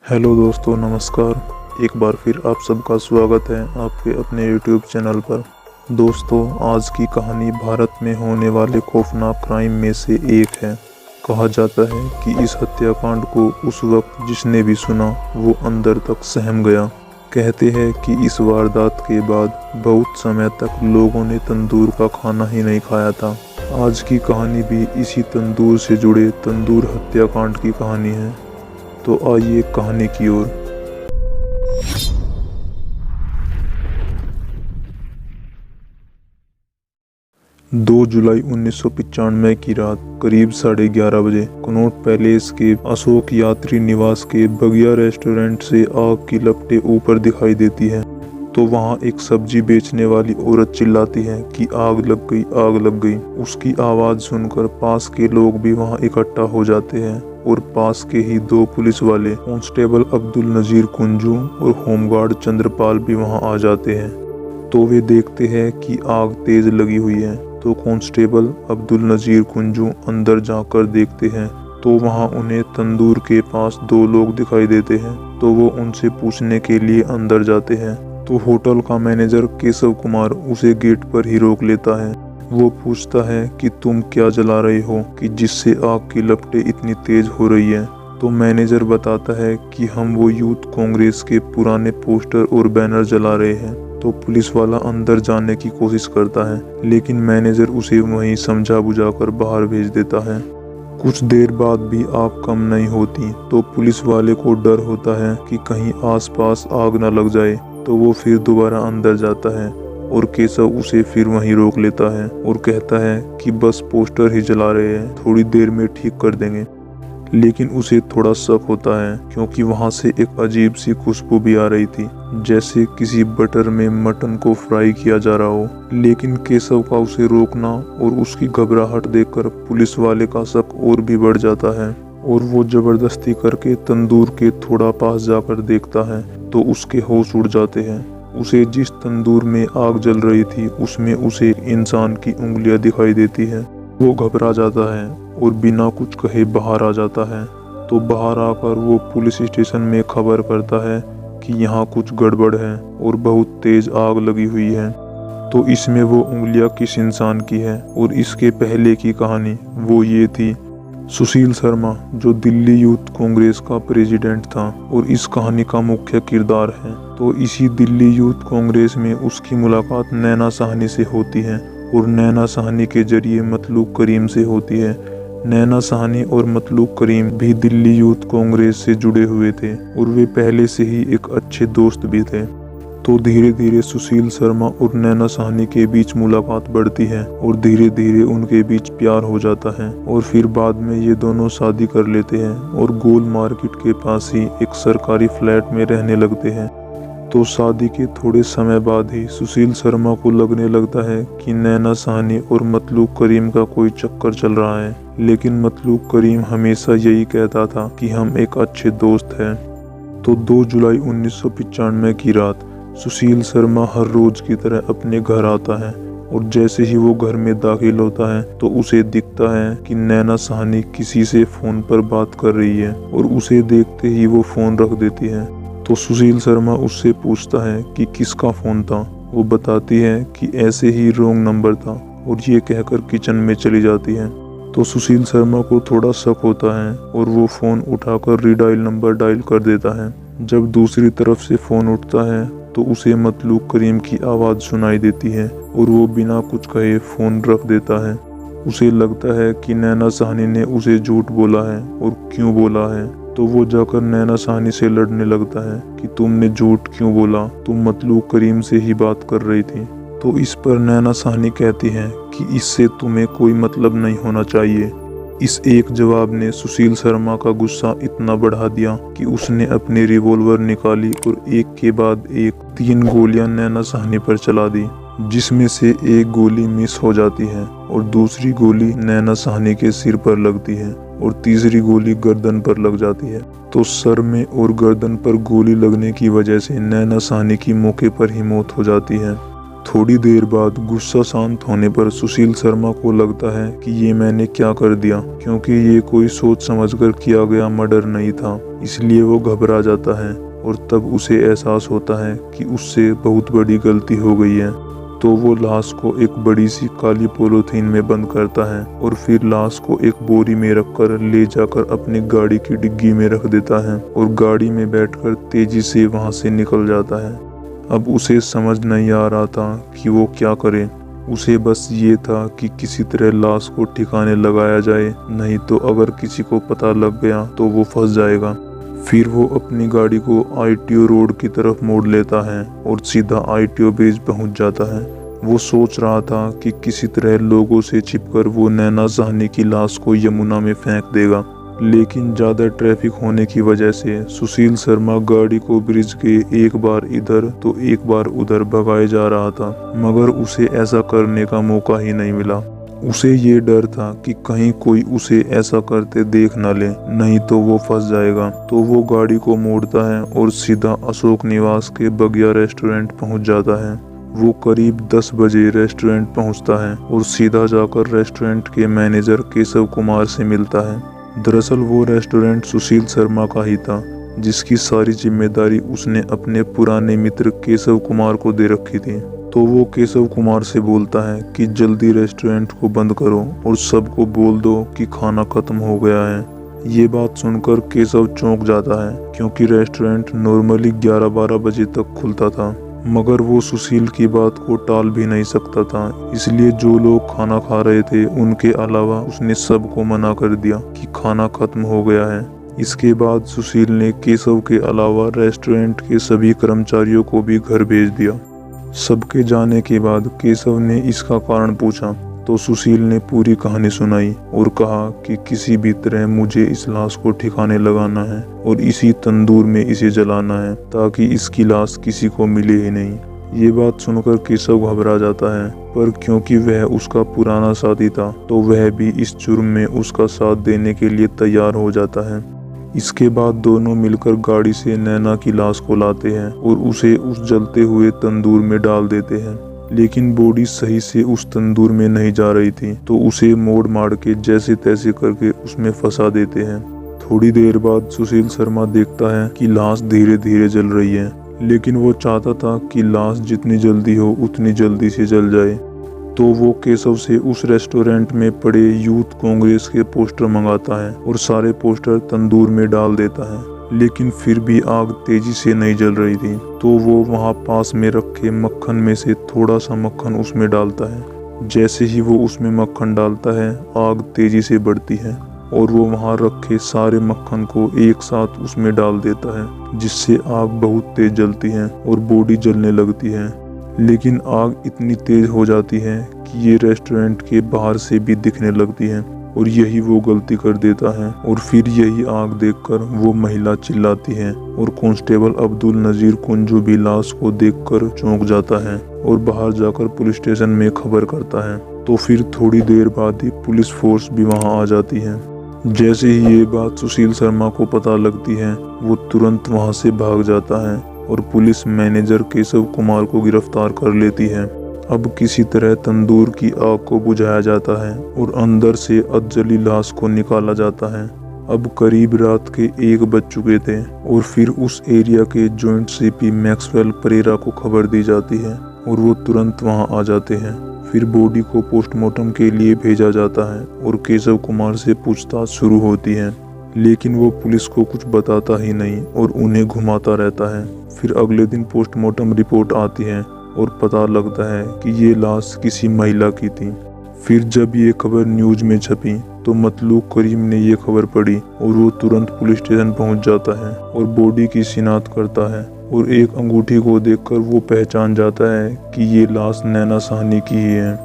Hello दोस्तों, नमस्कार। एक बार फिर आप सबका स्वागत है आपके अपने YouTube चैनल पर। दोस्तों, आज की कहानी भारत में होने वाले खौफनाक क्राइम में से एक है। कहा जाता है कि इस हत्याकांड को उस वक्त जिसने भी सुना वो अंदर तक सहम गया। कहते हैं कि इस वारदात के बाद बहुत समय तक लोगों ने तंदूर का खाना ही नहीं खाया था। आज की कहानी भी इसी तंदूर से जुड़े तंदूर हत्याकांड की कहानी है। तो आइए कहानी की ओर। 2 जुलाई 1995 की रात करीब 11:30 बजे कनॉट पैलेस के अशोक यात्री निवास के बगिया रेस्टोरेंट से आग की लपटें ऊपर दिखाई देती है। तो वहाँ एक सब्जी बेचने वाली औरत चिल्लाती है कि आग लग गई, आग लग गई। उसकी आवाज़ सुनकर पास के लोग भी वहाँ इकट्ठा हो जाते हैं और पास के ही 2 पुलिस वाले कांस्टेबल अब्दुल नजीर कुंजू और होमगार्ड चंद्रपाल भी वहाँ आ जाते हैं। तो वे देखते हैं कि आग तेज लगी हुई है। तो कांस्टेबल अब्दुल नजीर कुंजू अंदर जाकर देखते हैं तो वहाँ उन्हें तंदूर के पास 2 लोग दिखाई देते हैं। तो वो उनसे पूछने के लिए अंदर जाते हैं। तो होटल का मैनेजर केशव कुमार उसे गेट पर ही रोक लेता है। वो पूछता है कि तुम क्या जला रहे हो कि जिससे आग की लपटें इतनी तेज हो रही है। तो मैनेजर बताता है कि हम वो यूथ कांग्रेस के पुराने पोस्टर और बैनर जला रहे हैं। तो पुलिस वाला अंदर जाने की कोशिश करता है, लेकिन मैनेजर उसे वहीं समझा बुझाकर बाहर भेज देता है। कुछ देर बाद भी आग कम नहीं होती। तो पुलिस वाले को डर होता है कि कहीं आसपास आग न लग जाए। तो वो फिर दोबारा अंदर जाता है और केशव उसे फिर वहीं रोक लेता है और कहता है कि बस पोस्टर ही जला रहे हैं, थोड़ी देर में ठीक कर देंगे। लेकिन उसे थोड़ा शक होता है क्योंकि वहां से एक अजीब सी खुशबू भी आ रही थी, जैसे किसी बटर में मटन को फ्राई किया जा रहा हो। लेकिन केशव का उसे रोकना और उसकी घबराहट देखकर पुलिस वाले का शक और भी बढ़ जाता है और वो जबरदस्ती करके तंदूर के थोड़ा पास जाकर देखता है तो उसके होश उड़ जाते हैं। उसे जिस तंदूर में आग जल रही थी उसमें उसे एक इंसान की उंगलियां दिखाई देती है। वो घबरा जाता है और बिना कुछ कहे बाहर आ जाता है। तो बाहर आकर वो पुलिस स्टेशन में खबर करता है कि यहाँ कुछ गड़बड़ है और बहुत तेज आग लगी हुई है। तो इसमें वो उंगलियां किस इंसान की है और इसके पहले की कहानी वो ये थी। सुशील शर्मा जो दिल्ली यूथ कांग्रेस का प्रेसिडेंट था और इस कहानी का मुख्य किरदार है। तो इसी दिल्ली यूथ कांग्रेस में उसकी मुलाकात नैना साहनी से होती है और नैना साहनी के जरिए मतलूब करीम से होती है। नैना साहनी और मतलूब करीम भी दिल्ली यूथ कांग्रेस से जुड़े हुए थे और वे पहले से ही एक अच्छे दोस्त भी थे। तो धीरे धीरे सुशील शर्मा और नैना साहनी के बीच मुलाकात बढ़ती है और धीरे धीरे उनके बीच प्यार हो जाता है और फिर बाद में ये दोनों शादी कर लेते हैं और गोल मार्केट के पास ही एक सरकारी फ्लैट में रहने लगते हैं। तो शादी के थोड़े समय बाद ही सुशील शर्मा को लगने लगता है कि नैना साहनी और मतलूब करीम का कोई चक्कर चल रहा है, लेकिन मतलूब करीम हमेशा यही कहता था कि हम एक अच्छे दोस्त हैं। तो 2 जुलाई 1995 की रात सुशील शर्मा हर रोज की तरह अपने घर आता है और जैसे ही वो घर में दाखिल होता है तो उसे दिखता है कि नैना साहनी किसी से फोन पर बात कर रही है और उसे देखते ही वो फोन रख देती है। तो सुशील शर्मा उससे पूछता है कि किसका फोन था। वो बताती है कि ऐसे ही रॉन्ग नंबर था और ये कहकर किचन में चली जाती है। तो सुशील शर्मा को थोड़ा शक होता है और वो फोन उठाकर रीडायल नंबर डायल कर देता है। जब दूसरी तरफ से फोन उठता है तो उसे मतलूब करीम की आवाज़ सुनाई देती है और वो बिना कुछ कहे फ़ोन रख देता है। उसे लगता है कि नैना साहनी ने उसे झूठ बोला है और क्यों बोला है। तो वो जाकर नैना साहनी से लड़ने लगता है कि तुमने झूठ क्यों बोला, तुम मतलूब करीम से ही बात कर रही थी। तो इस पर नैना साहनी कहती है कि इससे तुम्हें कोई मतलब नहीं होना चाहिए। इस एक जवाब ने सुशील शर्मा का गुस्सा इतना बढ़ा दिया कि उसने अपनी रिवॉल्वर निकाली और एक के बाद एक 3 गोलियां नैना साहनी पर चला दी, जिसमें से एक गोली मिस हो जाती है और दूसरी गोली नैना साहनी के सिर पर लगती है और तीसरी गोली गर्दन पर लग जाती है। तो सर में और गर्दन पर गोली लगने की वजह से नैना साहनी की मौके पर ही मौत हो जाती है। थोड़ी देर बाद गुस्सा शांत होने पर सुशील शर्मा को लगता है कि ये मैंने क्या कर दिया, क्योंकि ये कोई सोच समझकर किया गया मर्डर नहीं था। इसलिए वो घबरा जाता है और तब उसे एहसास होता है कि उससे बहुत बड़ी गलती हो गई है। तो वो लाश को एक बड़ी सी काली पॉलीथीन में बंद करता है और फिर लाश को एक बोरी में रखकर ले जाकर अपनी गाड़ी की डिग्गी में रख देता है और गाड़ी में बैठकर तेजी से वहां से निकल जाता है। अब उसे समझ नहीं आ रहा था कि वो क्या करे। उसे बस ये था कि किसी तरह लाश को ठिकाने लगाया जाए, नहीं तो अगर किसी को पता लग गया तो वो फंस जाएगा। फिर वो अपनी गाड़ी को ITO रोड की तरफ मोड़ लेता है और सीधा ITO ब्रिज पहुंच जाता है। वो सोच रहा था कि किसी तरह लोगों से छिपकर वो नैना साहनी की लाश को यमुना में फेंक देगा, लेकिन ज़्यादा ट्रैफिक होने की वजह से सुशील शर्मा गाड़ी को ब्रिज के एक बार इधर तो एक बार उधर भगाए जा रहा था, मगर उसे ऐसा करने का मौका ही नहीं मिला। उसे ये डर था कि कहीं कोई उसे ऐसा करते देख न ले, नहीं तो वो फंस जाएगा। तो वो गाड़ी को मोड़ता है और सीधा अशोक निवास के बगिया रेस्टोरेंट पहुंच जाता है। वो करीब 10 बजे रेस्टोरेंट पहुंचता है और सीधा जाकर रेस्टोरेंट के मैनेजर केशव कुमार से मिलता है। दरअसल वो रेस्टोरेंट सुशील शर्मा का ही था, जिसकी सारी जिम्मेदारी उसने अपने पुराने मित्र केशव कुमार को दे रखी थी। तो वो केशव कुमार से बोलता है कि जल्दी रेस्टोरेंट को बंद करो और सबको बोल दो कि खाना खत्म हो गया है। ये बात सुनकर केशव चौंक जाता है, क्योंकि रेस्टोरेंट नॉर्मली 11-12 बजे तक खुलता था, मगर वो सुशील की बात को टाल भी नहीं सकता था। इसलिए जो लोग खाना खा रहे थे उनके अलावा उसने सबको मना कर दिया कि खाना खत्म हो गया है। इसके बाद सुशील ने केशव के अलावा रेस्टोरेंट के सभी कर्मचारियों को भी घर भेज दिया। सबके जाने के बाद केशव ने इसका कारण पूछा तो सुशील ने पूरी कहानी सुनाई और कहा कि किसी भी तरह मुझे इस लाश को ठिकाने लगाना है और इसी तंदूर में इसे जलाना है, ताकि इसकी लाश किसी को मिले ही नहीं। ये बात सुनकर केशव घबरा जाता है, पर क्योंकि वह उसका पुराना साथी था तो वह भी इस जुर्म में उसका साथ देने के लिए तैयार हो जाता है। इसके बाद दोनों मिलकर गाड़ी से नैना की लाश को लाते हैं और उसे उस जलते हुए तंदूर में डाल देते हैं, लेकिन बॉडी सही से उस तंदूर में नहीं जा रही थी, तो उसे मोड़ मार के जैसे तैसे करके उसमें फंसा देते हैं। थोड़ी देर बाद सुशील शर्मा देखता है कि लाश धीरे धीरे जल रही है, लेकिन वो चाहता था कि लाश जितनी जल्दी हो उतनी जल्दी से जल जाए। तो वो केशव से उस रेस्टोरेंट में पड़े यूथ कांग्रेस के पोस्टर मंगाता है और सारे पोस्टर तंदूर में डाल देता है, लेकिन फिर भी आग तेजी से नहीं जल रही थी। तो वो वहाँ पास में रखे मक्खन में से थोड़ा सा मक्खन उसमें डालता है। जैसे ही वो उसमें मक्खन डालता है, आग तेजी से बढ़ती है और वो वहाँ रखे सारे मक्खन को एक साथ उसमें डाल देता है, जिससे आग बहुत तेज जलती है और बॉडी जलने लगती है। लेकिन आग इतनी तेज हो जाती है कि ये रेस्टोरेंट के बाहर से भी दिखने लगती है और यही वो गलती कर देता है। और फिर यही आग देखकर वो महिला चिल्लाती है और कांस्टेबल अब्दुल नजीर कुंजू भी लाश को देखकर चौंक जाता है और बाहर जाकर पुलिस स्टेशन में खबर करता है। तो फिर थोड़ी देर बाद ही पुलिस फोर्स भी वहाँ आ जाती है। जैसे ही ये बात सुशील शर्मा को पता लगती है, वो तुरंत वहाँ से भाग जाता है और पुलिस मैनेजर केशव कुमार को गिरफ्तार कर लेती है। अब किसी तरह तंदूर की आग को बुझाया जाता है और अंदर से अधजली लाश को निकाला जाता है। अब करीब रात के 1 बज चुके थे और फिर उस एरिया के जॉइंट सीपी मैक्सवेल परेरा को खबर दी जाती है और वो तुरंत वहां आ जाते हैं। फिर बॉडी को पोस्टमार्टम के लिए भेजा जाता है और केशव कुमार से पूछताछ शुरू होती है, लेकिन वो पुलिस को कुछ बताता ही नहीं और उन्हें घुमाता रहता है। फिर अगले दिन पोस्टमार्टम रिपोर्ट आती है और पता लगता है कि ये लाश किसी महिला की थी। फिर जब ये खबर न्यूज में छपी तो मतलूक करीम ने ये खबर पढ़ी और वो तुरंत पुलिस स्टेशन पहुंच जाता है और बॉडी की शिनाख्त करता है और एक अंगूठी को देखकर वो पहचान जाता है कि ये लाश नैना साहनी की ही है।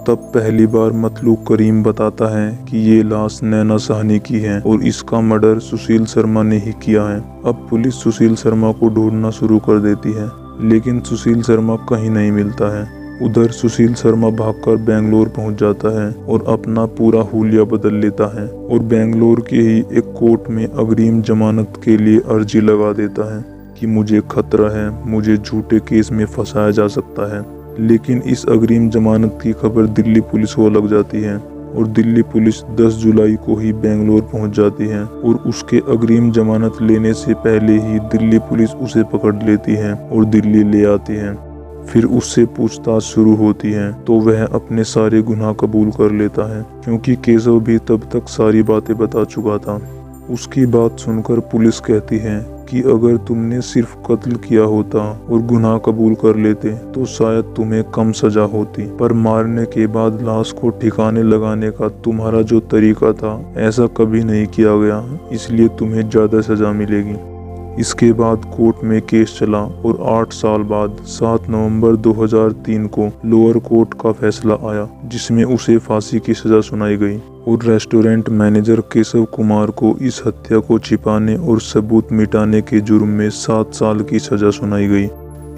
तब पहली बार मतलूक करीम बताता है कि ये लाश नैना साहनी की है और इसका मर्डर सुशील शर्मा ने ही किया है। अब पुलिस सुशील शर्मा को ढूंढना शुरू कर देती है, लेकिन सुशील शर्मा कहीं नहीं मिलता है। उधर सुशील शर्मा भागकर बेंगलोर पहुंच जाता है और अपना पूरा हुलिया बदल लेता है और बेंगलोर के ही एक कोर्ट में अग्रिम जमानत के लिए अर्जी लगा देता है कि मुझे खतरा है, मुझे झूठे केस में फंसाया जा सकता है। लेकिन इस अग्रिम जमानत की खबर दिल्ली पुलिस को लग जाती है और दिल्ली पुलिस 10 जुलाई को ही बेंगलोर पहुंच जाती है और उसके अग्रिम जमानत लेने से पहले ही दिल्ली पुलिस उसे पकड़ लेती है और दिल्ली ले आती है। फिर उससे पूछताछ शुरू होती है तो वह अपने सारे गुनाह कबूल कर लेता है, क्योंकि केशव भी तब तक सारी बातें बता चुका था। उसकी बात सुनकर पुलिस कहती है कि अगर तुमने सिर्फ कत्ल किया होता और गुनाह कबूल कर लेते तो शायद तुम्हें कम सजा होती, पर मारने के बाद लाश को ठिकाने लगाने का तुम्हारा जो तरीका था ऐसा कभी नहीं किया गया, इसलिए तुम्हें ज्यादा सजा मिलेगी। इसके बाद कोर्ट में केस चला और 8 साल बाद 7 नवंबर 2003 को लोअर कोर्ट का फैसला आया, जिसमें उसे फांसी की सजा सुनाई गई और रेस्टोरेंट मैनेजर केशव कुमार को इस हत्या को छिपाने और सबूत मिटाने के जुर्म में 7 साल की सजा सुनाई गई।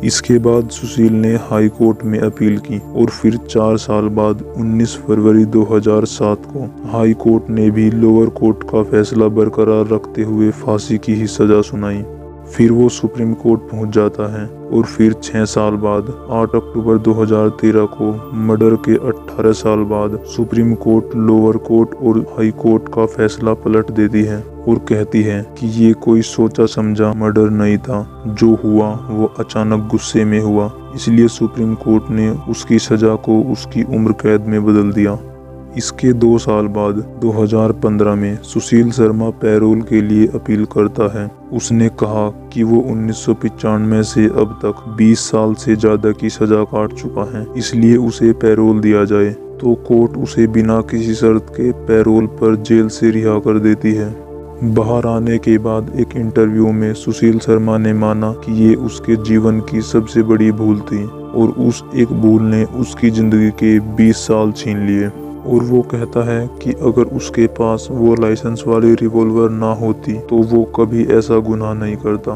इसके बाद सुशील ने हाई कोर्ट में अपील की और फिर 4 साल बाद 19 फरवरी 2007 को हाई कोर्ट ने भी लोअर कोर्ट का फैसला बरकरार रखते हुए फांसी की ही सजा सुनाई। फिर वो सुप्रीम कोर्ट पहुंच जाता है और फिर 6 साल बाद 8 अक्टूबर 2013 को मर्डर के 18 साल बाद सुप्रीम कोर्ट लोअर कोर्ट और हाई कोर्ट का फैसला पलट देती है और कहती है कि ये कोई सोचा समझा मर्डर नहीं था, जो हुआ वो अचानक गुस्से में हुआ, इसलिए सुप्रीम कोर्ट ने उसकी सजा को उसकी उम्र कैद में बदल दिया। इसके 2 साल बाद 2015 में सुशील शर्मा पैरोल के लिए अपील करता है। उसने कहा कि वो 1995 से अब तक 20 साल से ज्यादा की सजा काट चुका है, इसलिए उसे पैरोल दिया जाए, तो कोर्ट उसे बिना किसी शर्त के पैरोल पर जेल से रिहा कर देती है। बाहर आने के बाद एक इंटरव्यू में सुशील शर्मा ने माना कि ये उसके जीवन की सबसे बड़ी भूल थी और उस एक भूल ने उसकी जिंदगी के 20 साल छीन लिए। और वो कहता है कि अगर उसके पास वो लाइसेंस वाली रिवॉल्वर ना होती तो वो कभी ऐसा गुनाह नहीं करता।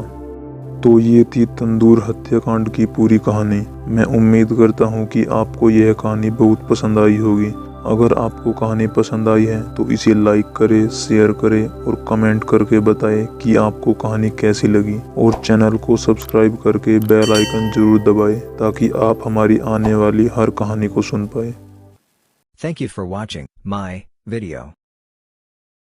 तो ये थी तंदूर हत्याकांड की पूरी कहानी। मैं उम्मीद करता हूँ कि आपको यह कहानी बहुत पसंद आई होगी। अगर आपको कहानी पसंद आई है तो इसे लाइक करें, शेयर करें और कमेंट करके बताएं कि आपको कहानी कैसी लगी, और चैनल को सब्सक्राइब करके बेल आइकन जरूर दबाएं ताकि आप हमारी आने वाली हर कहानी को सुन पाए। Thank you for watching my video.